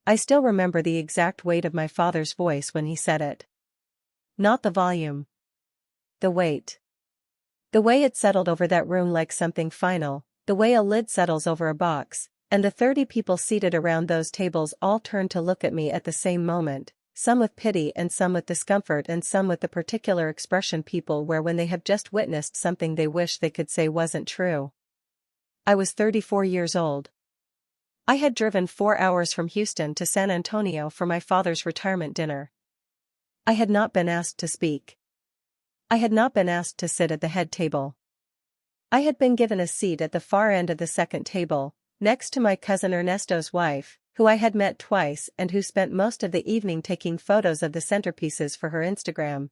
I still remember the exact weight of my father's voice when he said it. Not the volume. The weight. The way it settled over that room like something final, the way a lid settles over a box, and the 30 people seated around those tables all turned to look at me at the same moment, some with pity and some with discomfort and some with the particular expression people wear when they have just witnessed something they wish they could say wasn't true. I was 34 years old. I had driven 4 hours from Houston to San Antonio for my father's retirement dinner. I had not been asked to speak. I had not been asked to sit at the head table. I had been given a seat at the far end of the second table, next to my cousin Ernesto's wife, who I had met twice and who spent most of the evening taking photos of the centerpieces for her Instagram.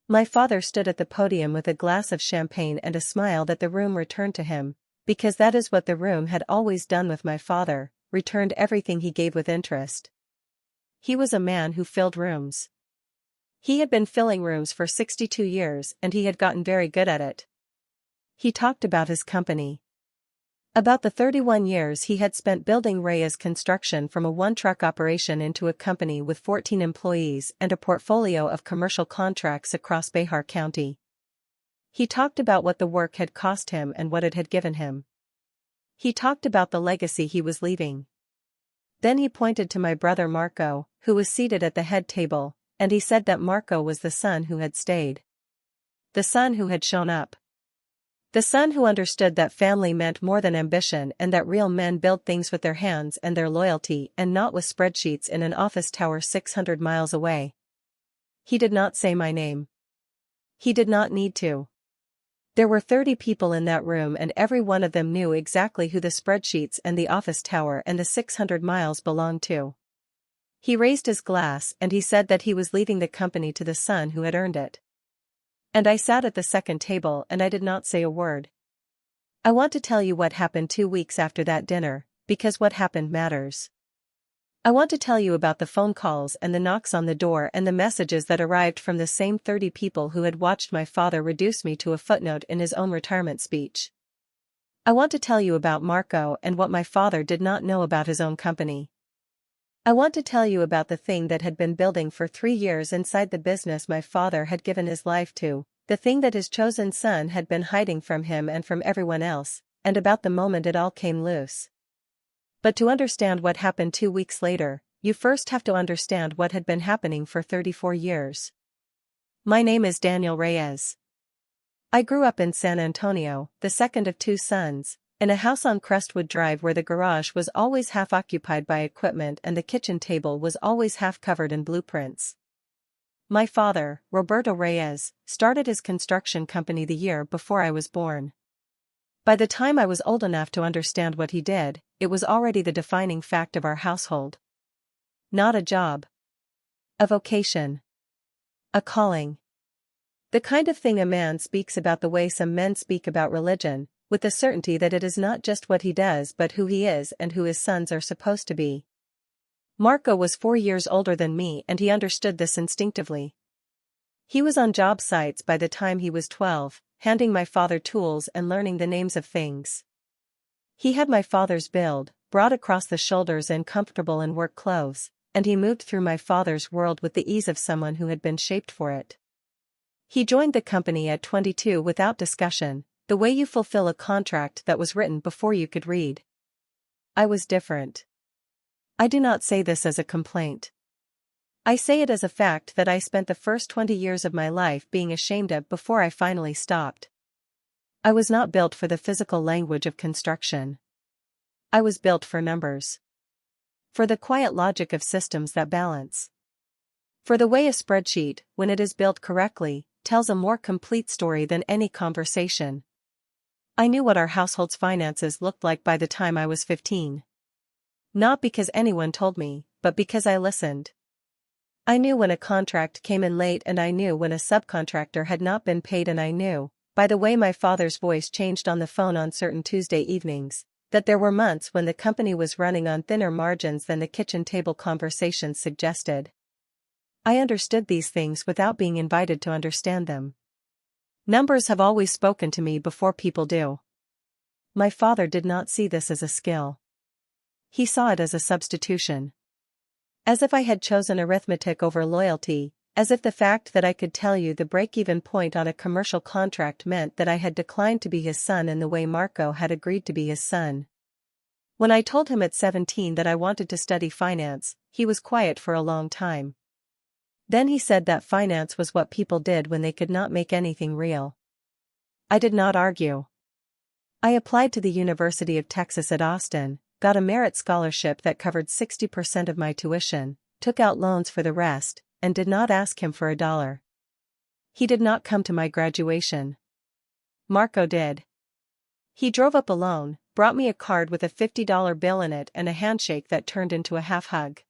My father stood at the podium with a glass of champagne and a smile that the room returned to him, because that is what the room had always done with my father, returned everything he gave with interest. He was a man who filled rooms. He had been filling rooms for 62 years and he had gotten very good at it. He talked about his company. About the 31 years he had spent building Reyes Construction from a one-truck operation into a company with 14 employees and a portfolio of commercial contracts across Bexar County. He talked about what the work had cost him and what it had given him. He talked about the legacy he was leaving. Then he pointed to my brother Marco, who was seated at the head table, and he said that Marco was the son who had stayed. The son who had shown up. The son who understood that family meant more than ambition and that real men build things with their hands and their loyalty and not with spreadsheets in an office tower 600 miles away. He did not say my name. He did not need to. There were 30 people in that room and every one of them knew exactly who the spreadsheets and the office tower and the 600 miles belonged to. He raised his glass and he said that he was leaving the company to the son who had earned it. And I sat at the second table and I did not say a word. I want to tell you what happened 2 weeks after that dinner, because what happened matters. I want to tell you about the phone calls and the knocks on the door and the messages that arrived from the same 30 people who had watched my father reduce me to a footnote in his own retirement speech. I want to tell you about Marco and what my father did not know about his own company. I want to tell you about the thing that had been building for 3 years inside the business my father had given his life to, the thing that his chosen son had been hiding from him and from everyone else, and about the moment it all came loose. But to understand what happened 2 weeks later, you first have to understand what had been happening for 34 years. My name is Daniel Reyes. I grew up in San Antonio, the second of 2 sons, in a house on Crestwood Drive where the garage was always half occupied by equipment and the kitchen table was always half covered in blueprints. My father, Roberto Reyes, started his construction company the year before I was born. By the time I was old enough to understand what he did, it was already the defining fact of our household. Not a job. A vocation. A calling. The kind of thing a man speaks about the way some men speak about religion, with the certainty that it is not just what he does but who he is and who his sons are supposed to be. Marco was 4 years older than me and he understood this instinctively. He was on job sites by the time he was 12, handing my father tools and learning the names of things. He had my father's build, broad across the shoulders and comfortable in work clothes, and he moved through my father's world with the ease of someone who had been shaped for it. He joined the company at 22 without discussion, the way you fulfill a contract that was written before you could read. I was different. I do not say this as a complaint. I say it as a fact that I spent the first 20 years of my life being ashamed of before I finally stopped. I was not built for the physical language of construction. I was built for numbers. For the quiet logic of systems that balance. For the way a spreadsheet, when it is built correctly, tells a more complete story than any conversation. I knew what our household's finances looked like by the time I was 15. Not because anyone told me, but because I listened. I knew when a contract came in late and I knew when a subcontractor had not been paid and I knew, by the way my father's voice changed on the phone on certain Tuesday evenings, that there were months when the company was running on thinner margins than the kitchen table conversations suggested. I understood these things without being invited to understand them. Numbers have always spoken to me before people do. My father did not see this as a skill. He saw it as a substitution. As if I had chosen arithmetic over loyalty, as if the fact that I could tell you the break-even point on a commercial contract meant that I had declined to be his son in the way Marco had agreed to be his son. When I told him at 17 that I wanted to study finance, he was quiet for a long time. Then he said that finance was what people did when they could not make anything real. I did not argue. I applied to the University of Texas at Austin, got a merit scholarship that covered 60% of my tuition, took out loans for the rest, and did not ask him for $1. He did not come to my graduation. Marco did. He drove up alone, brought me a card with a $50 bill in it and a handshake that turned into a half-hug.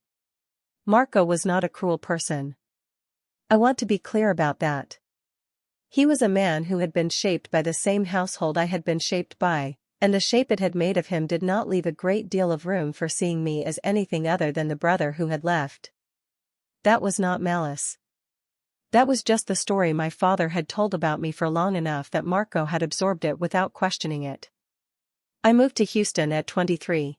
Marco was not a cruel person. I want to be clear about that. He was a man who had been shaped by the same household I had been shaped by, and the shape it had made of him did not leave a great deal of room for seeing me as anything other than the brother who had left. That was not malice. That was just the story my father had told about me for long enough that Marco had absorbed it without questioning it. I moved to Houston at 23.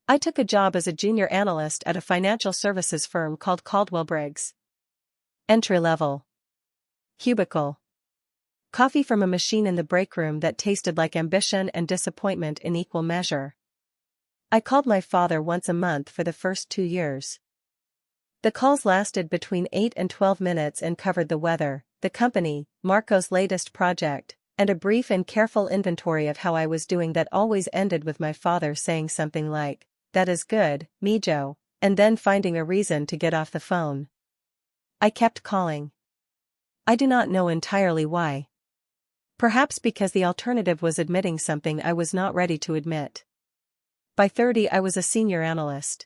I took a job as a junior analyst at a financial services firm called Caldwell Briggs. Entry level. Cubicle. Coffee from a machine in the break room that tasted like ambition and disappointment in equal measure. I called my father once a month for the first 2 years. The calls lasted between 8 and 12 minutes and covered the weather, the company, Marco's latest project, and a brief and careful inventory of how I was doing that always ended with my father saying something like, "That is good, Mijo," and then finding a reason to get off the phone. I kept calling. I do not know entirely why. Perhaps because the alternative was admitting something I was not ready to admit. By 30 I was a senior analyst.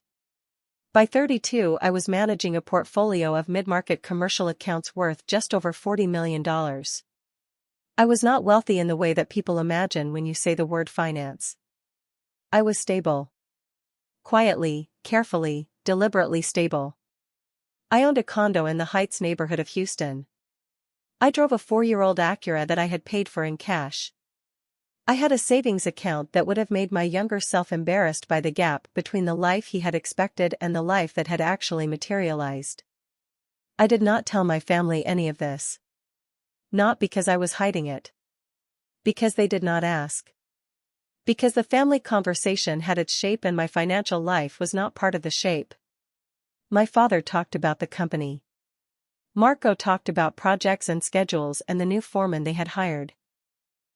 By 32 I was managing a portfolio of mid-market commercial accounts worth just over $40 million. I was not wealthy in the way that people imagine when you say the word finance. I was stable. Quietly, carefully, deliberately stable. I owned a condo in the Heights neighborhood of Houston. I drove a 4-year-old Acura that I had paid for in cash. I had a savings account that would have made my younger self embarrassed by the gap between the life he had expected and the life that had actually materialized. I did not tell my family any of this. Not because I was hiding it. Because they did not ask. Because the family conversation had its shape and my financial life was not part of the shape. My father talked about the company. Marco talked about projects and schedules and the new foreman they had hired.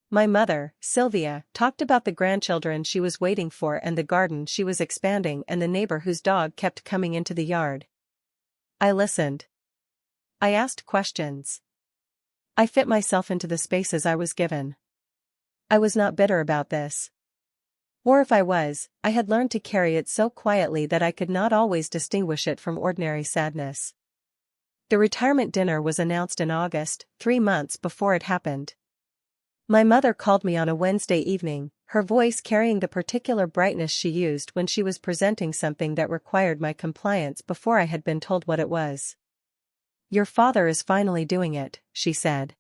My mother, Sylvia, talked about the grandchildren she was waiting for and the garden she was expanding and the neighbor whose dog kept coming into the yard. I listened. I asked questions. I fit myself into the spaces I was given. I was not bitter about this. Or if I was, I had learned to carry it so quietly that I could not always distinguish it from ordinary sadness. The retirement dinner was announced in August, 3 months before it happened. My mother called me on a Wednesday evening, her voice carrying the particular brightness she used when she was presenting something that required my compliance before I had been told what it was. "Your father is finally doing it," she said.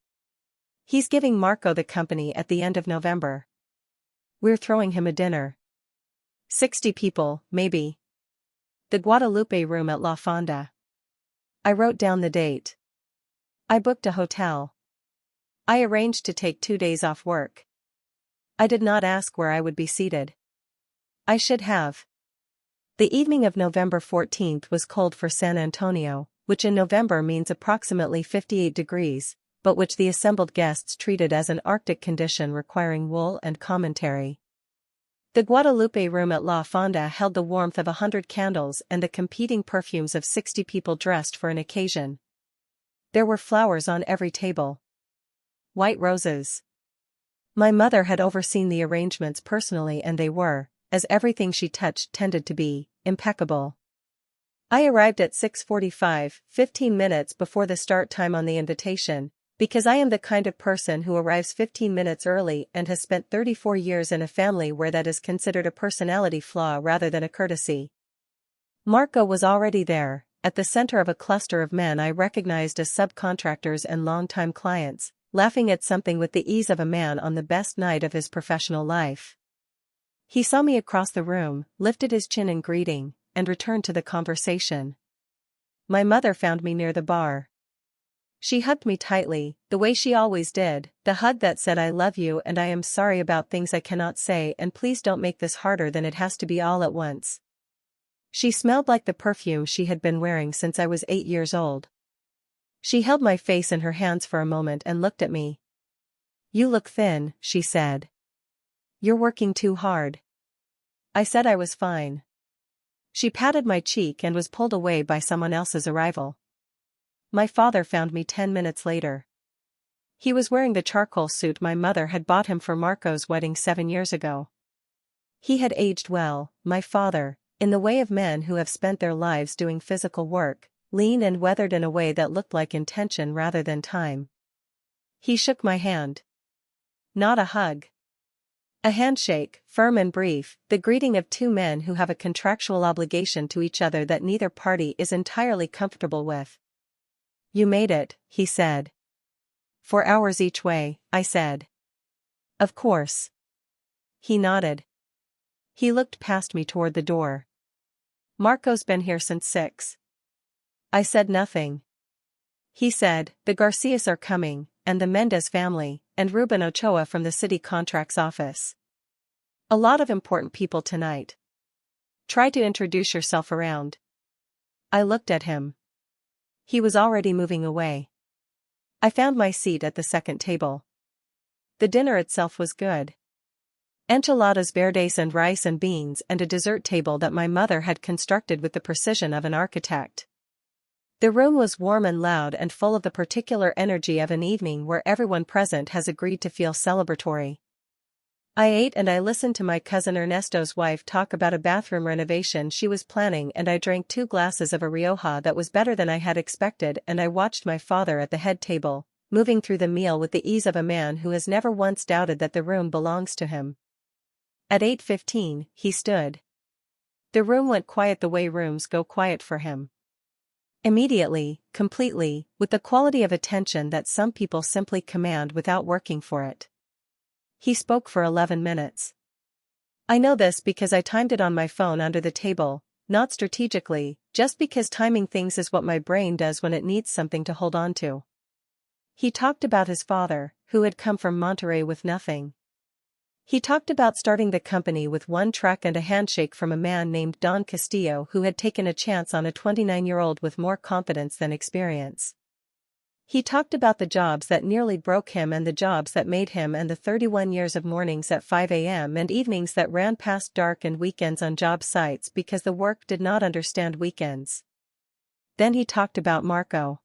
"He's giving Marco the company at the end of November. We're throwing him a dinner. 60 people, maybe. The Guadalupe room at La Fonda." I wrote down the date. I booked a hotel. I arranged to take 2 days off work. I did not ask where I would be seated. I should have. The evening of November 14th was cold for San Antonio, which in November means approximately 58 degrees, but which the assembled guests treated as an Arctic condition requiring wool and commentary. The Guadalupe room at La Fonda held the warmth of 100 candles and the competing perfumes of 60 people dressed for an occasion. There were flowers on every table. White roses. My mother had overseen the arrangements personally and they were, as everything she touched tended to be, impeccable. I arrived at 6:45, 15 minutes before the start time on the invitation, because I am the kind of person who arrives 15 minutes early and has spent 34 years in a family where that is considered a personality flaw rather than a courtesy. Marco was already there, at the center of a cluster of men I recognized as subcontractors and longtime clients, laughing at something with the ease of a man on the best night of his professional life. He saw me across the room, lifted his chin in greeting, and returned to the conversation. My mother found me near the bar. She hugged me tightly, the way she always did, the hug that said I love you and I am sorry about things I cannot say and please don't make this harder than it has to be all at once. She smelled like the perfume she had been wearing since I was 8 years old. She held my face in her hands for a moment and looked at me. "You look thin," she said. "You're working too hard." I said I was fine. She patted my cheek and was pulled away by someone else's arrival. My father found me 10 minutes later. He was wearing the charcoal suit my mother had bought him for Marco's wedding 7 years ago. He had aged well, my father, in the way of men who have spent their lives doing physical work, lean and weathered in a way that looked like intention rather than time. He shook my hand. Not a hug. A handshake, firm and brief, the greeting of two men who have a contractual obligation to each other that neither party is entirely comfortable with. "You made it," he said. "4 hours each way," I said. "Of course." He nodded. He looked past me toward the door. "Marco's been here since 6. I said nothing. He said, "The Garcias are coming, and the Mendez family, and Ruben Ochoa from the city contracts office. A lot of important people tonight. Try to introduce yourself around." I looked at him. He was already moving away. I found my seat at the second table. The dinner itself was good. Enchiladas verdes and rice and beans and a dessert table that my mother had constructed with the precision of an architect. The room was warm and loud and full of the particular energy of an evening where everyone present has agreed to feel celebratory. I ate and I listened to my cousin Ernesto's wife talk about a bathroom renovation she was planning, and I drank 2 glasses of a Rioja that was better than I had expected, and I watched my father at the head table, moving through the meal with the ease of a man who has never once doubted that the room belongs to him. At 8:15, he stood. The room went quiet the way rooms go quiet for him. Immediately, completely, with the quality of attention that some people simply command without working for it. He spoke for 11 minutes. I know this because I timed it on my phone under the table, not strategically, just because timing things is what my brain does when it needs something to hold on to. He talked about his father, who had come from Monterrey with nothing. He talked about starting the company with 1 track and a handshake from a man named Don Castillo who had taken a chance on a 29-year-old with more confidence than experience. He talked about the jobs that nearly broke him and the jobs that made him, and the 31 years of mornings at 5 a.m. and evenings that ran past dark and weekends on job sites because the work did not understand weekends. Then he talked about Marco.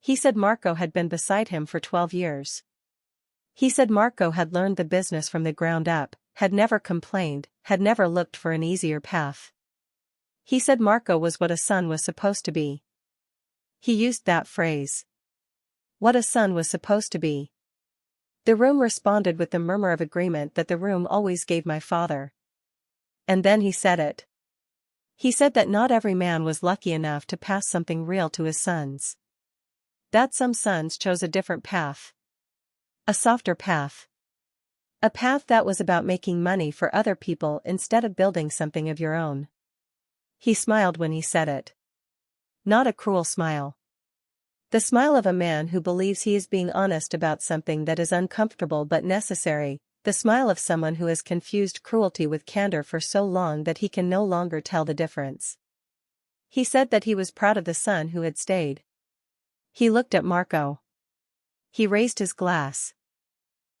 He said Marco had been beside him for 12 years. He said Marco had learned the business from the ground up, had never complained, had never looked for an easier path. He said Marco was what a son was supposed to be. He used that phrase. What a son was supposed to be. The room responded with the murmur of agreement that the room always gave my father. And then he said it. He said that not every man was lucky enough to pass something real to his sons. That some sons chose a different path. A softer path. A path that was about making money for other people instead of building something of your own. He smiled when he said it. Not a cruel smile. The smile of a man who believes he is being honest about something that is uncomfortable but necessary, the smile of someone who has confused cruelty with candor for so long that he can no longer tell the difference. He said that he was proud of the son who had stayed. He looked at Marco. He raised his glass.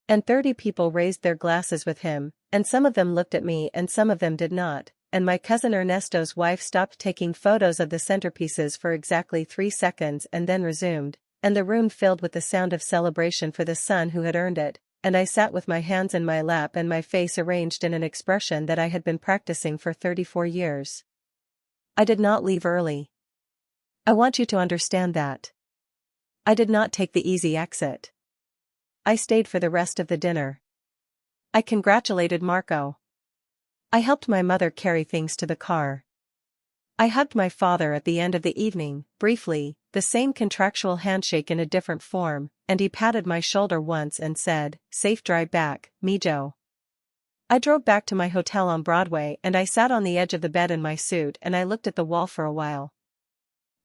And 30 people raised their glasses with him, and some of them looked at me and some of them did not, and my cousin Ernesto's wife stopped taking photos of the centerpieces for exactly 3 seconds and then resumed, and the room filled with the sound of celebration for the son who had earned it, and I sat with my hands in my lap and my face arranged in an expression that I had been practicing for 34 years. I did not leave early. I want you to understand that. I did not take the easy exit. I stayed for the rest of the dinner. I congratulated Marco. I helped my mother carry things to the car. I hugged my father at the end of the evening, briefly, the same contractual handshake in a different form, and he patted my shoulder once and said, "Safe drive back, Mijo." I drove back to my hotel on Broadway and I sat on the edge of the bed in my suit and I looked at the wall for a while.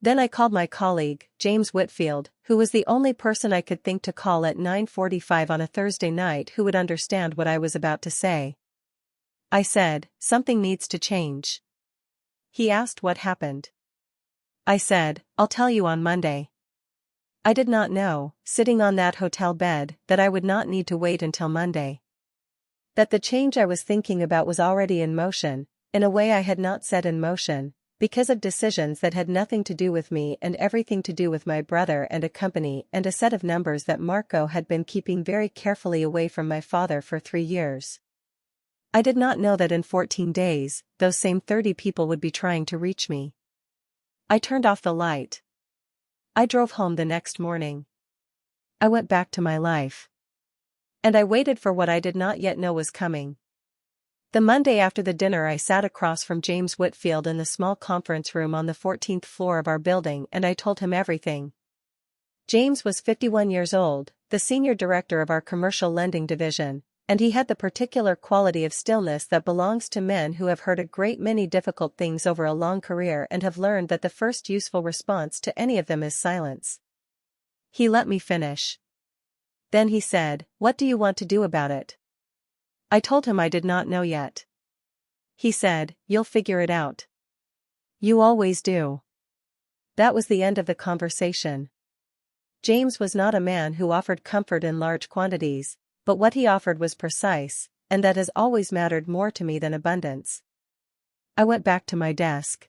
Then I called my colleague, James Whitfield, who was the only person I could think to call at 9:45 on a Thursday night who would understand what I was about to say. I said, "Something needs to change." He asked what happened. I said, "I'll tell you on Monday." I did not know, sitting on that hotel bed, that I would not need to wait until Monday. That the change I was thinking about was already in motion, in a way I had not set in motion, because of decisions that had nothing to do with me and everything to do with my brother and a company and a set of numbers that Marco had been keeping very carefully away from my father for 3 years. I did not know that in 14 days, those same 30 people would be trying to reach me. I turned off the light. I drove home the next morning. I went back to my life. And I waited for what I did not yet know was coming. The Monday after the dinner I sat across from James Whitfield in the small conference room on the 14th floor of our building and I told him everything. James was 51 years old, the senior director of our commercial lending division, and he had the particular quality of stillness that belongs to men who have heard a great many difficult things over a long career and have learned that the first useful response to any of them is silence. He let me finish. Then he said, "What do you want to do about it?" I told him I did not know yet. He said, "You'll figure it out. You always do." That was the end of the conversation. James was not a man who offered comfort in large quantities, but what he offered was precise, and that has always mattered more to me than abundance. I went back to my desk.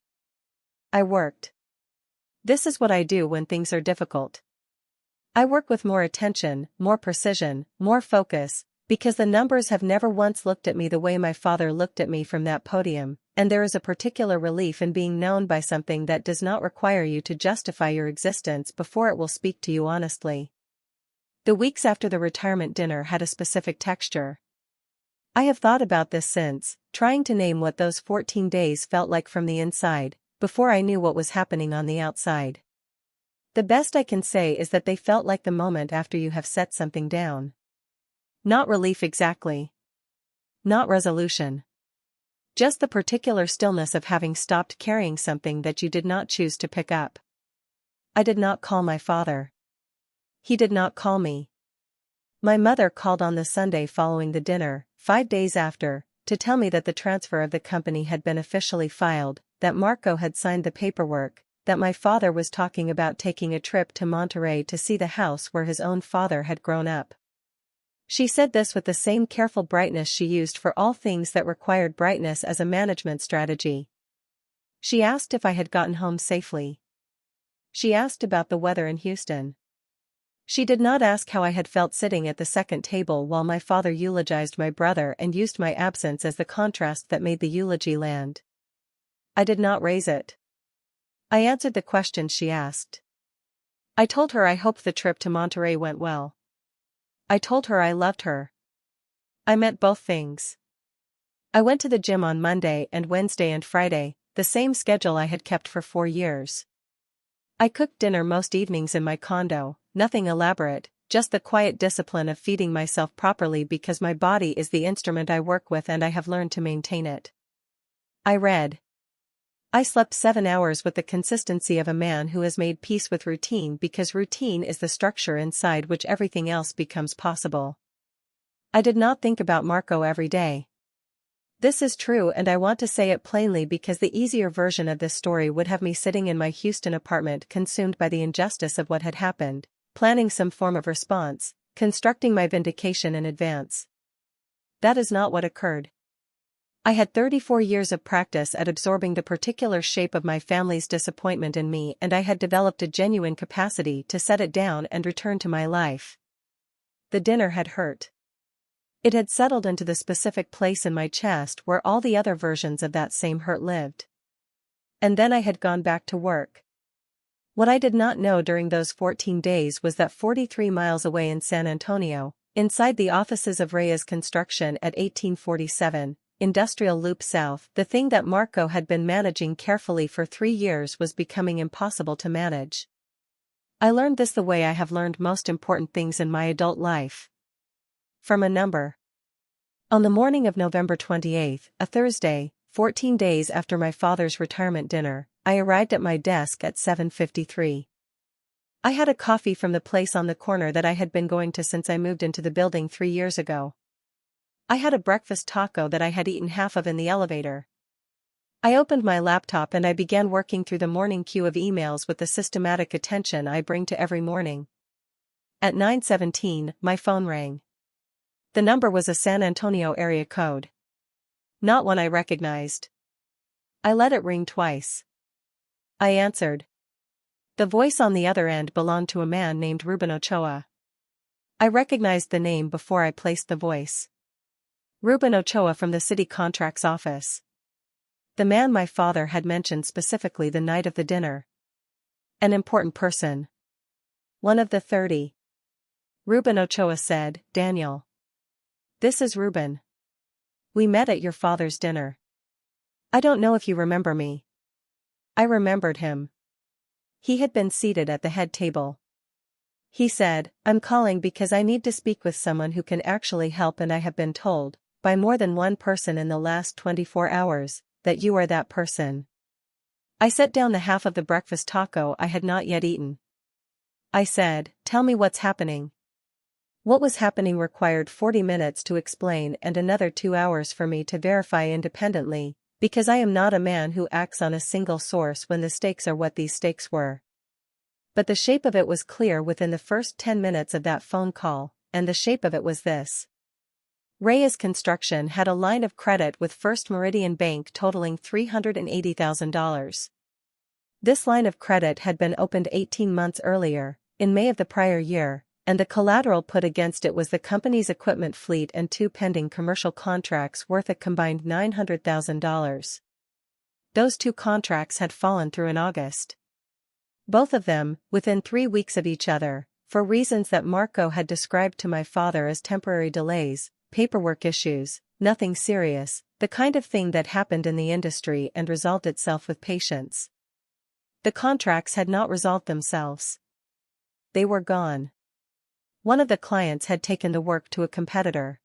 I worked. This is what I do when things are difficult. I work with more attention, more precision, more focus, because the numbers have never once looked at me the way my father looked at me from that podium, and there is a particular relief in being known by something that does not require you to justify your existence before it will speak to you honestly. The weeks after the retirement dinner had a specific texture. I have thought about this since, trying to name what those 14 days felt like from the inside, before I knew what was happening on the outside. The best I can say is that they felt like the moment after you have set something down. Not relief exactly. Not resolution. Just the particular stillness of having stopped carrying something that you did not choose to pick up. I did not call my father. He did not call me. My mother called on the Sunday following the dinner, 5 days after, to tell me that the transfer of the company had been officially filed, that Marco had signed the paperwork, that my father was talking about taking a trip to Monterey to see the house where his own father had grown up. She said this with the same careful brightness she used for all things that required brightness as a management strategy. She asked if I had gotten home safely. She asked about the weather in Houston. She did not ask how I had felt sitting at the second table while my father eulogized my brother and used my absence as the contrast that made the eulogy land. I did not raise it. I answered the question she asked. I told her I hoped the trip to Monterey went well. I told her I loved her. I meant both things. I went to the gym on Monday and Wednesday and Friday, the same schedule I had kept for 4 years. I cooked dinner most evenings in my condo, nothing elaborate, just the quiet discipline of feeding myself properly because my body is the instrument I work with and I have learned to maintain it. I read. I slept 7 hours with the consistency of a man who has made peace with routine because routine is the structure inside which everything else becomes possible. I did not think about Marco every day. This is true and I want to say it plainly because the easier version of this story would have me sitting in my Houston apartment consumed by the injustice of what had happened, planning some form of response, constructing my vindication in advance. That is not what occurred. I had 34 years of practice at absorbing the particular shape of my family's disappointment in me and I had developed a genuine capacity to set it down and return to my life. The dinner had hurt. It had settled into the specific place in my chest where all the other versions of that same hurt lived. And then I had gone back to work. What I did not know during those 14 days was that 43 miles away in San Antonio, inside the offices of Reyes Construction at 1847, Industrial Loop South, the thing that Marco had been managing carefully for 3 years was becoming impossible to manage. I learned this the way I have learned most important things in my adult life. From a number. On the morning of November 28th, a Thursday, 14 days after my father's retirement dinner, I arrived at my desk at 7:53. I had a coffee from the place on the corner that I had been going to since I moved into the building 3 years ago. I had a breakfast taco that I had eaten half of in the elevator. I opened my laptop and I began working through the morning queue of emails with the systematic attention I bring to every morning. At 9:17, my phone rang. The number was a San Antonio area code. Not one I recognized. I let it ring twice. I answered. The voice on the other end belonged to a man named Ruben Ochoa. I recognized the name before I placed the voice. Ruben Ochoa from the city contracts office. The man my father had mentioned specifically the night of the dinner. An important person. One of the 30. Ruben Ochoa said, Daniel. This is Ruben. We met at your father's dinner. I don't know if you remember me. I remembered him. He had been seated at the head table. He said, I'm calling because I need to speak with someone who can actually help, and I have been told, by more than one person in the last 24 hours, that you are that person. I set down the half of the breakfast taco I had not yet eaten. I said, tell me what's happening. What was happening required 40 minutes to explain and another 2 hours for me to verify independently, because I am not a man who acts on a single source when the stakes are what these stakes were. But the shape of it was clear within the first 10 minutes of that phone call, and the shape of it was this. Reyes Construction had a line of credit with First Meridian Bank totaling $380,000. This line of credit had been opened 18 months earlier, in May of the prior year, and the collateral put against it was the company's equipment fleet and 2 pending commercial contracts worth a combined $900,000. Those 2 contracts had fallen through in August. Both of them, within 3 weeks of each other, for reasons that Marco had described to my father as temporary delays, paperwork issues, nothing serious, the kind of thing that happened in the industry and resolved itself with patience. The contracts had not resolved themselves. They were gone. One of the clients had taken the work to a competitor.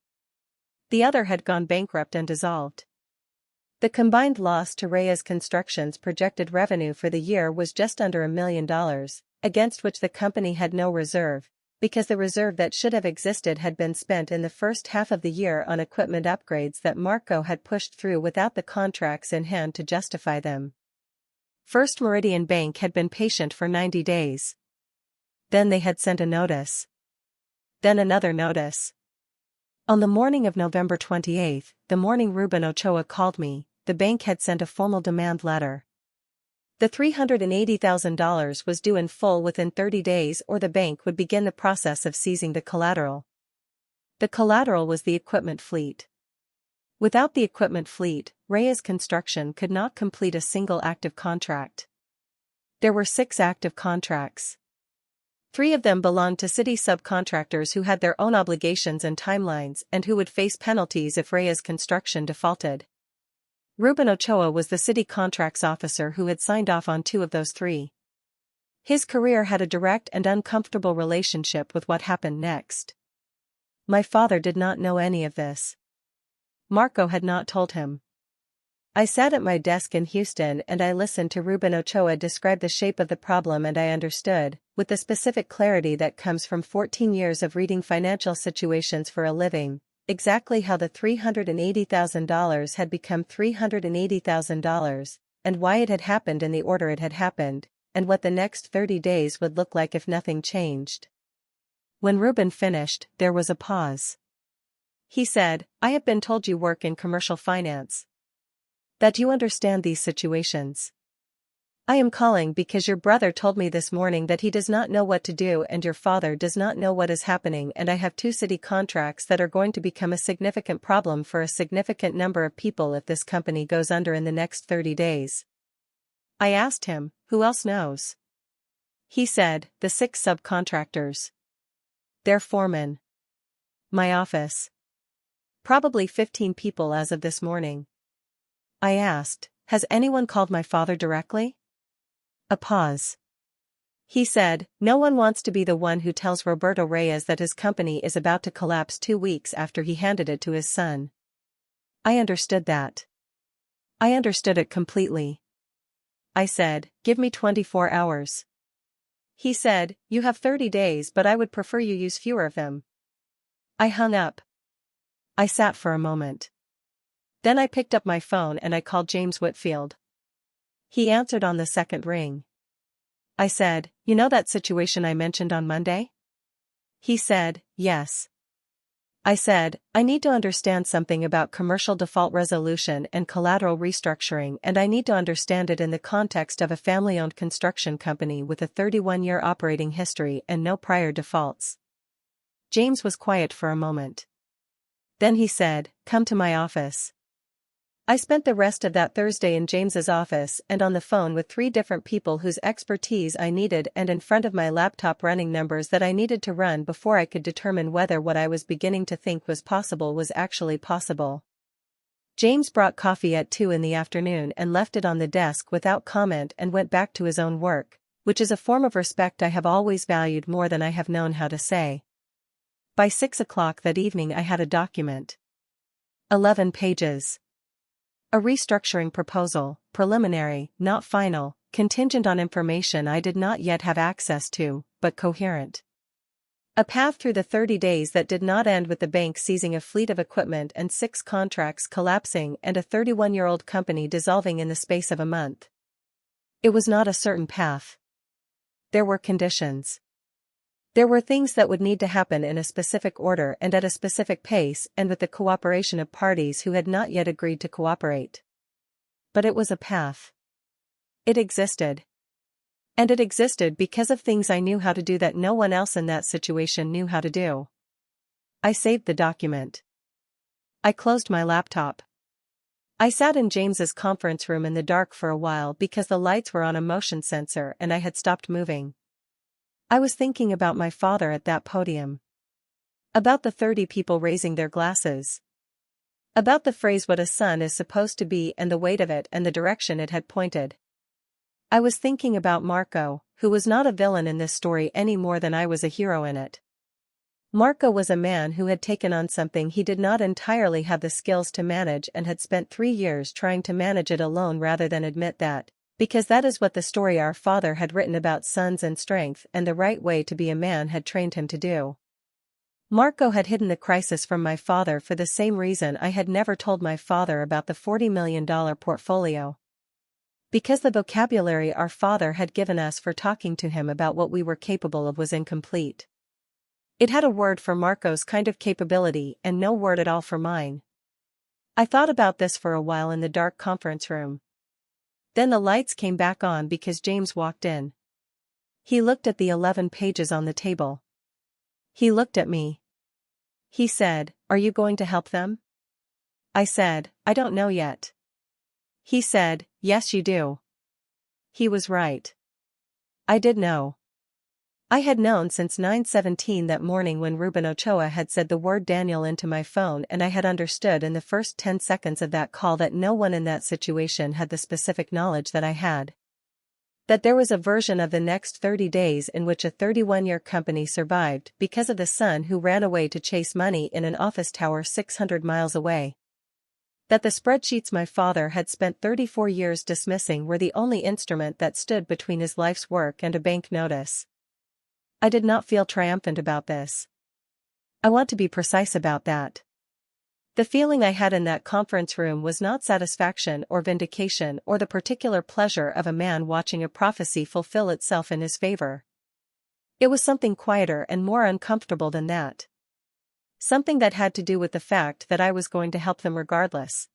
The other had gone bankrupt and dissolved. The combined loss to Reyes Construction's projected revenue for the year was just under $1 million, against which the company had no reserve, because the reserve that should have existed had been spent in the first half of the year on equipment upgrades that Marco had pushed through without the contracts in hand to justify them. First Meridian Bank had been patient for 90 days. Then they had sent a notice. Then another notice. On the morning of November 28th, the morning Ruben Ochoa called me, the bank had sent a formal demand letter. The $380,000 was due in full within 30 days or the bank would begin the process of seizing the collateral. The collateral was the equipment fleet. Without the equipment fleet, Reyes Construction could not complete a single active contract. There were 6 active contracts. 3 of them belonged to city subcontractors who had their own obligations and timelines and who would face penalties if Reyes Construction defaulted. Ruben Ochoa was the city contracts officer who had signed off on 2 of those 3. His career had a direct and uncomfortable relationship with what happened next. My father did not know any of this. Marco had not told him. I sat at my desk in Houston and I listened to Ruben Ochoa describe the shape of the problem, and I understood, with the specific clarity that comes from 14 years of reading financial situations for a living, exactly how the $380,000 had become $380,000, and why it had happened in the order it had happened, and what the next 30 days would look like if nothing changed. When Ruben finished, there was a pause. He said, I have been told you work in commercial finance. That you understand these situations. I am calling because your brother told me this morning that he does not know what to do and your father does not know what is happening, and I have 2 city contracts that are going to become a significant problem for a significant number of people if this company goes under in the next 30 days. I asked him, who else knows? He said, the 6 subcontractors. Their foreman. My office. Probably 15 people as of this morning. I asked, has anyone called my father directly? A pause. He said, no one wants to be the one who tells Roberto Reyes that his company is about to collapse 2 weeks after he handed it to his son. I understood that. I understood it completely. I said, give me 24 hours. He said, you have 30 days, but I would prefer you use fewer of them. I hung up. I sat for a moment. Then I picked up my phone and I called James Whitfield. He answered on the second ring. I said, you know that situation I mentioned on Monday? He said, yes. I said, I need to understand something about commercial default resolution and collateral restructuring, and I need to understand it in the context of a family-owned construction company with a 31-year operating history and no prior defaults. James was quiet for a moment. Then he said, come to my office. I spent the rest of that Thursday in James's office and on the phone with 3 different people whose expertise I needed and in front of my laptop running numbers that I needed to run before I could determine whether what I was beginning to think was possible was actually possible. James brought coffee at 2 in the afternoon and left it on the desk without comment and went back to his own work, which is a form of respect I have always valued more than I have known how to say. By 6 o'clock that evening I had a document. 11 pages. A restructuring proposal, preliminary, not final, contingent on information I did not yet have access to, but coherent. A path through the 30 days that did not end with the bank seizing a fleet of equipment and 6 contracts collapsing and a 31-year-old company dissolving in the space of a month. It was not a certain path. There were conditions. There were things that would need to happen in a specific order and at a specific pace and with the cooperation of parties who had not yet agreed to cooperate. But it was a path. It existed. And it existed because of things I knew how to do that no one else in that situation knew how to do. I saved the document. I closed my laptop. I sat in James's conference room in the dark for a while because the lights were on a motion sensor and I had stopped moving. I was thinking about my father at that podium. About the 30 people raising their glasses. About the phrase what a son is supposed to be and the weight of it and the direction it had pointed. I was thinking about Marco, who was not a villain in this story any more than I was a hero in it. Marco was a man who had taken on something he did not entirely have the skills to manage and had spent 3 years trying to manage it alone rather than admit that. Because that is what the story our father had written about sons and strength and the right way to be a man had trained him to do. Marco had hidden the crisis from my father for the same reason I had never told my father about the $40 million portfolio. Because the vocabulary our father had given us for talking to him about what we were capable of was incomplete. It had a word for Marco's kind of capability and no word at all for mine. I thought about this for a while in the dark conference room. Then the lights came back on because James walked in. He looked at the 11 pages on the table. He looked at me. He said, "Are you going to help them?" I said, "I don't know yet." He said, "Yes you do." He was right. I did know. I had known since 9:17 that morning when Ruben Ochoa had said the word Daniel into my phone, and I had understood in the first 10 seconds of that call that no one in that situation had the specific knowledge that I had. That there was a version of the next 30 days in which a 31-year company survived because of the son who ran away to chase money in an office tower 600 miles away. That the spreadsheets my father had spent 34 years dismissing were the only instrument that stood between his life's work and a bank notice. I did not feel triumphant about this. I want to be precise about that. The feeling I had in that conference room was not satisfaction or vindication or the particular pleasure of a man watching a prophecy fulfill itself in his favor. It was something quieter and more uncomfortable than that. Something that had to do with the fact that I was going to help them regardless.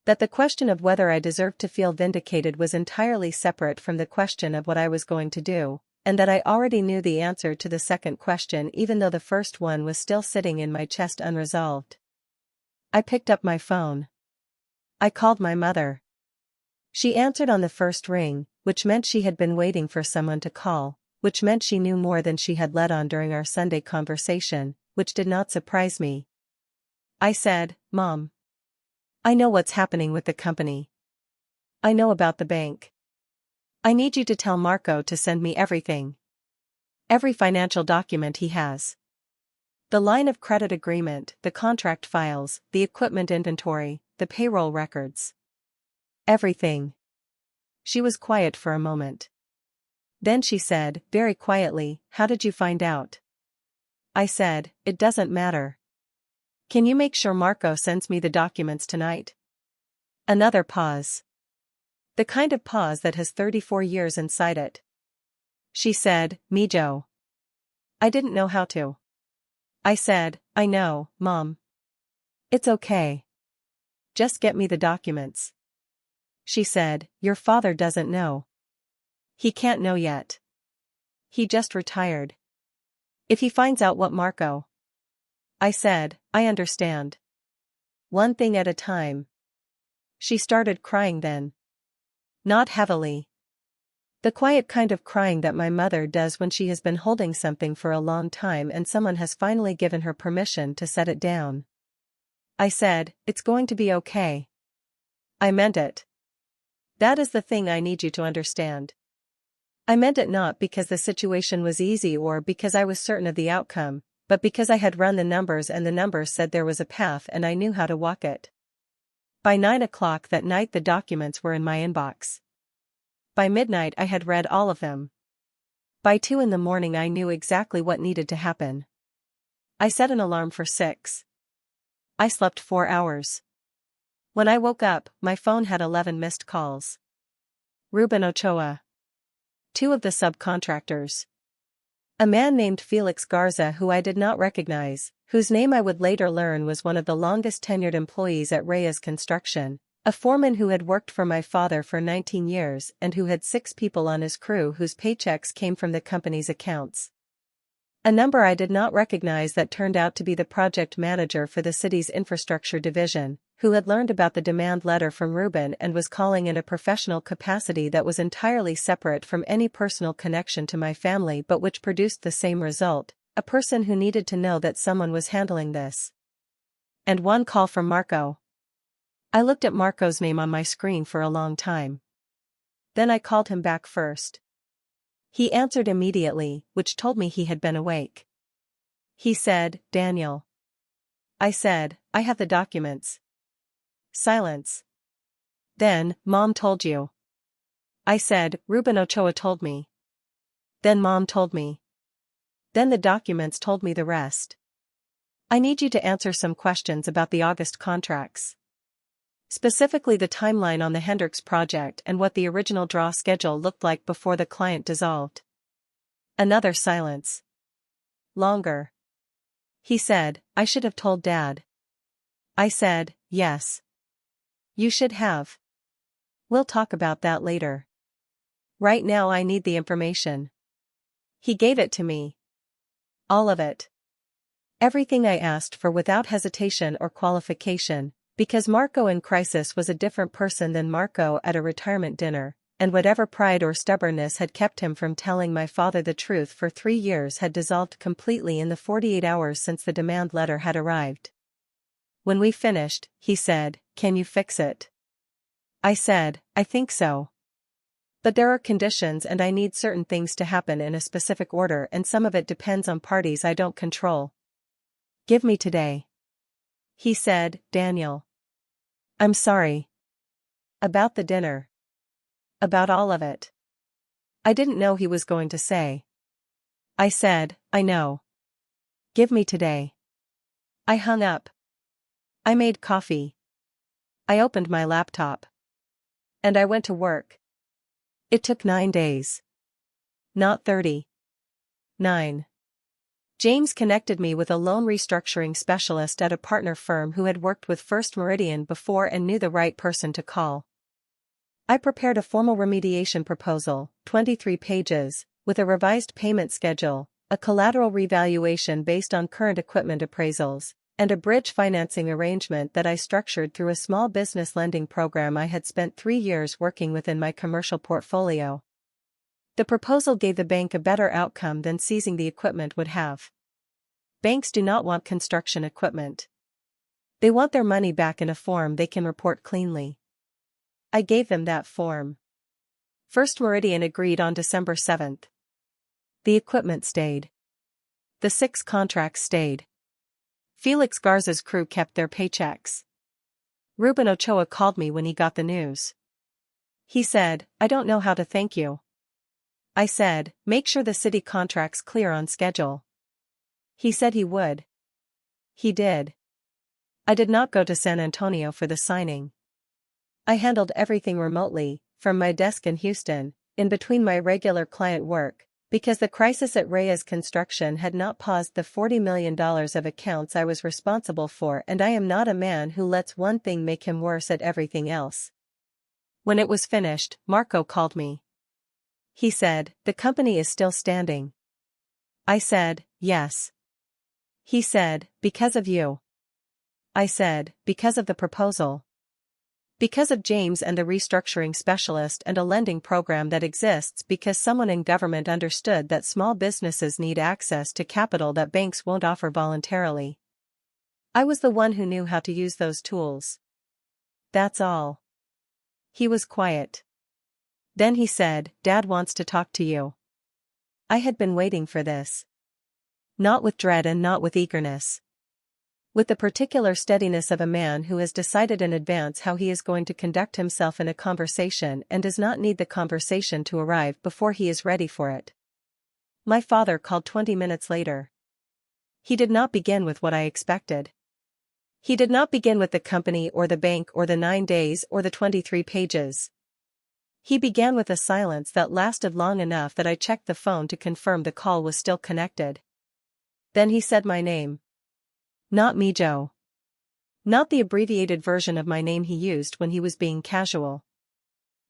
That the question of whether I deserved to feel vindicated was entirely separate from the question of what I was going to do. And that I already knew the answer to the second question even though the first one was still sitting in my chest unresolved. I picked up my phone. I called my mother. She answered on the first ring, which meant she had been waiting for someone to call, which meant she knew more than she had let on during our Sunday conversation, which did not surprise me. I said, "Mom, I know what's happening with the company. I know about the bank. I need you to tell Marco to send me everything. Every financial document he has. The line of credit agreement, the contract files, the equipment inventory, the payroll records. Everything. She was quiet for a moment. Then she said, very quietly, "How did you find out?" I said, "It doesn't matter. Can you make sure Marco sends me the documents tonight?" Another pause. The kind of pause that has 34 years inside it. She said, "Me, Joe. I didn't know how to." I said, "I know, Mom. It's okay. Just get me the documents." She said, "Your father doesn't know. He can't know yet. He just retired. If he finds out what Marco..." I said, "I understand. One thing at a time." She started crying then. Not heavily. The quiet kind of crying that my mother does when she has been holding something for a long time and someone has finally given her permission to set it down. I said, "It's going to be okay." I meant it. That is the thing I need you to understand. I meant it not because the situation was easy or because I was certain of the outcome, but because I had run the numbers and the numbers said there was a path and I knew how to walk it. By 9 o'clock that night the documents were in my inbox. By midnight I had read all of them. By 2 in the morning I knew exactly what needed to happen. I set an alarm for 6. I slept 4 hours. When I woke up, my phone had 11 missed calls. Ruben Ochoa. 2 of the subcontractors. A man named Felix Garza who I did not recognize, whose name I would later learn was one of the longest tenured employees at Reyes Construction, a foreman who had worked for my father for 19 years and who had 6 people on his crew whose paychecks came from the company's accounts. A number I did not recognize that turned out to be the project manager for the city's infrastructure division, who had learned about the demand letter from Ruben and was calling in a professional capacity that was entirely separate from any personal connection to my family but which produced the same result, a person who needed to know that someone was handling this. And one call from Marco. I looked at Marco's name on my screen for a long time. Then I called him back first. He answered immediately, which told me he had been awake. He said, "Daniel." I said, "I have the documents." Silence. Then, "Mom told you." I said, "Ruben Ochoa told me." Then Mom told me. Then the documents told me the rest. I need you to answer some questions about the August contracts. Specifically the timeline on the Hendricks project and what the original draw schedule looked like before the client dissolved. Another silence. Longer. He said, "I should have told Dad." I said, "Yes. You should have. We'll talk about that later. Right now I need the information." He gave it to me. All of it. Everything I asked for without hesitation or qualification, because Marco in crisis was a different person than Marco at a retirement dinner, and whatever pride or stubbornness had kept him from telling my father the truth for 3 years had dissolved completely in the 48 hours since the demand letter had arrived. When we finished, he said, "Can you fix it?" I said, "I think so. But there are conditions and I need certain things to happen in a specific order and some of it depends on parties I don't control. Give me today." He said, "Daniel. I'm sorry. About the dinner. About all of it." I didn't know he was going to say. I said, "I know. Give me today." I hung up. I made coffee. I opened my laptop. And I went to work. It took 9 days. Not 30. 9. James connected me with a loan restructuring specialist at a partner firm who had worked with First Meridian before and knew the right person to call. I prepared a formal remediation proposal, 23 pages, with a revised payment schedule, a collateral revaluation based on current equipment appraisals, and a bridge financing arrangement that I structured through a small business lending program I had spent 3 years working within my commercial portfolio. The proposal gave the bank a better outcome than seizing the equipment would have. Banks do not want construction equipment. They want their money back in a form they can report cleanly. I gave them that form. First Meridian agreed on December 7th. The equipment stayed. The 6 contracts stayed. Felix Garza's crew kept their paychecks. Ruben Ochoa called me when he got the news. He said, "I don't know how to thank you." I said, "Make sure the city contract's clear on schedule." He said he would. He did. I did not go to San Antonio for the signing. I handled everything remotely, from my desk in Houston, in between my regular client work, because the crisis at Reyes Construction had not paused the $40 million of accounts I was responsible for, and I am not a man who lets one thing make him worse at everything else. When it was finished, Marco called me. He said, "The company is still standing." I said, "Yes." He said, "Because of you." I said, "Because of the proposal. Because of James and the restructuring specialist and a lending program that exists because someone in government understood that small businesses need access to capital that banks won't offer voluntarily. I was the one who knew how to use those tools. That's all." He was quiet. Then he said, "Dad wants to talk to you." I had been waiting for this. Not with dread and not with eagerness. With the particular steadiness of a man who has decided in advance how he is going to conduct himself in a conversation and does not need the conversation to arrive before he is ready for it. My father called 20 minutes later. He did not begin with what I expected. He did not begin with the company or the bank or the 9 days or the 23 pages. He began with a silence that lasted long enough that I checked the phone to confirm the call was still connected. Then he said my name. Not me, Joe. Not the abbreviated version of my name he used when he was being casual.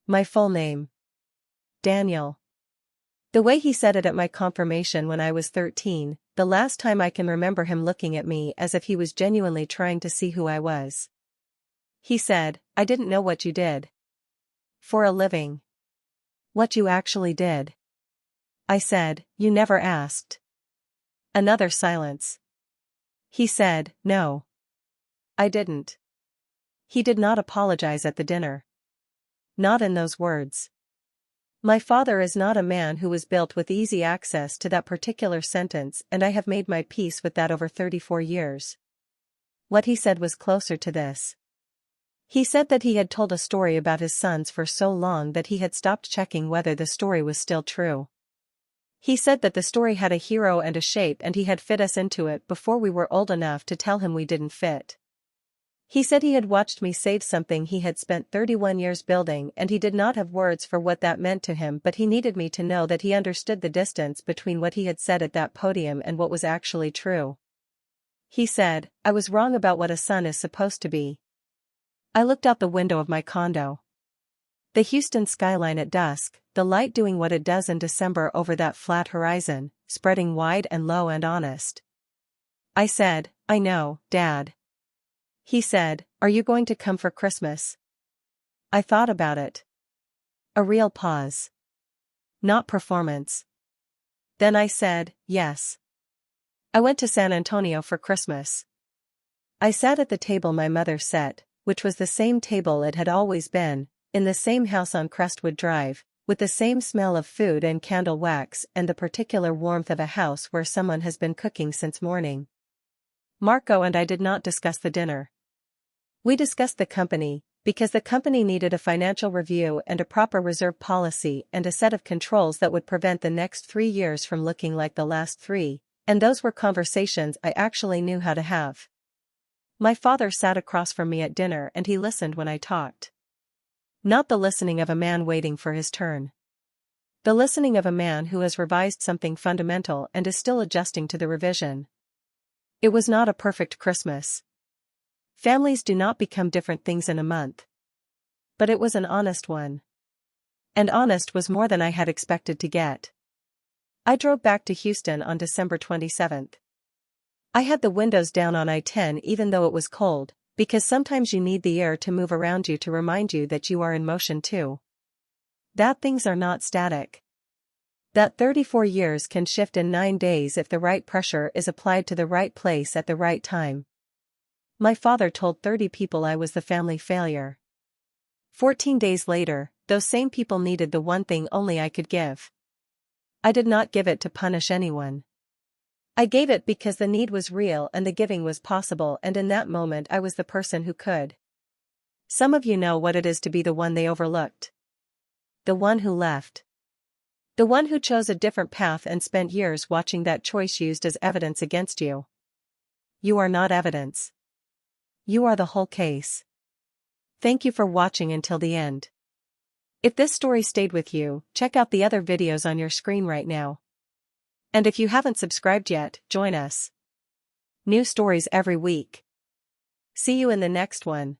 My full name. Daniel. The way he said it at my confirmation when I was 13, the last time I can remember him looking at me as if he was genuinely trying to see who I was. He said, "I didn't know what you did for a living." What you actually did. I said, "You never asked." Another silence. He said, "No. I didn't." He did not apologize at the dinner. Not in those words. My father is not a man who was built with easy access to that particular sentence, and I have made my peace with that over 34 years. What he said was closer to this. He said that he had told a story about his sons for so long that he had stopped checking whether the story was still true. He said that the story had a hero and a shape and he had fit us into it before we were old enough to tell him we didn't fit. He said he had watched me save something he had spent 31 years building and he did not have words for what that meant to him, but he needed me to know that he understood the distance between what he had said at that podium and what was actually true. He said, "I was wrong about what a son is supposed to be." I looked out the window of my condo. The Houston skyline at dusk, the light doing what it does in December over that flat horizon, spreading wide and low and honest. I said, "I know, Dad." He said, "Are you going to come for Christmas?" I thought about it. A real pause. Not performance. Then I said, "Yes." I went to San Antonio for Christmas. I sat at the table my mother set, which was the same table it had always been, in the same house on Crestwood Drive, with the same smell of food and candle wax and the particular warmth of a house where someone has been cooking since morning. Marco and I did not discuss the dinner. We discussed the company, because the company needed a financial review and a proper reserve policy and a set of controls that would prevent the next 3 years from looking like the last 3, and those were conversations I actually knew how to have. My father sat across from me at dinner and he listened when I talked. Not the listening of a man waiting for his turn. The listening of a man who has revised something fundamental and is still adjusting to the revision. It was not a perfect Christmas. Families do not become different things in a month. But it was an honest one. And honest was more than I had expected to get. I drove back to Houston on December 27th. I had the windows down on I-10 even though it was cold, because sometimes you need the air to move around you to remind you that you are in motion too. That things are not static. That 34 years can shift in 9 days if the right pressure is applied to the right place at the right time. My father told 30 people I was the family failure. 14 days later, those same people needed the one thing only I could give. I did not give it to punish anyone. I gave it because the need was real and the giving was possible, and in that moment I was the person who could. Some of you know what it is to be the one they overlooked. The one who left. The one who chose a different path and spent years watching that choice used as evidence against you. You are not evidence. You are the whole case. Thank you for watching until the end. If this story stayed with you, check out the other videos on your screen right now. And if you haven't subscribed yet, join us. New stories every week. See you in the next one.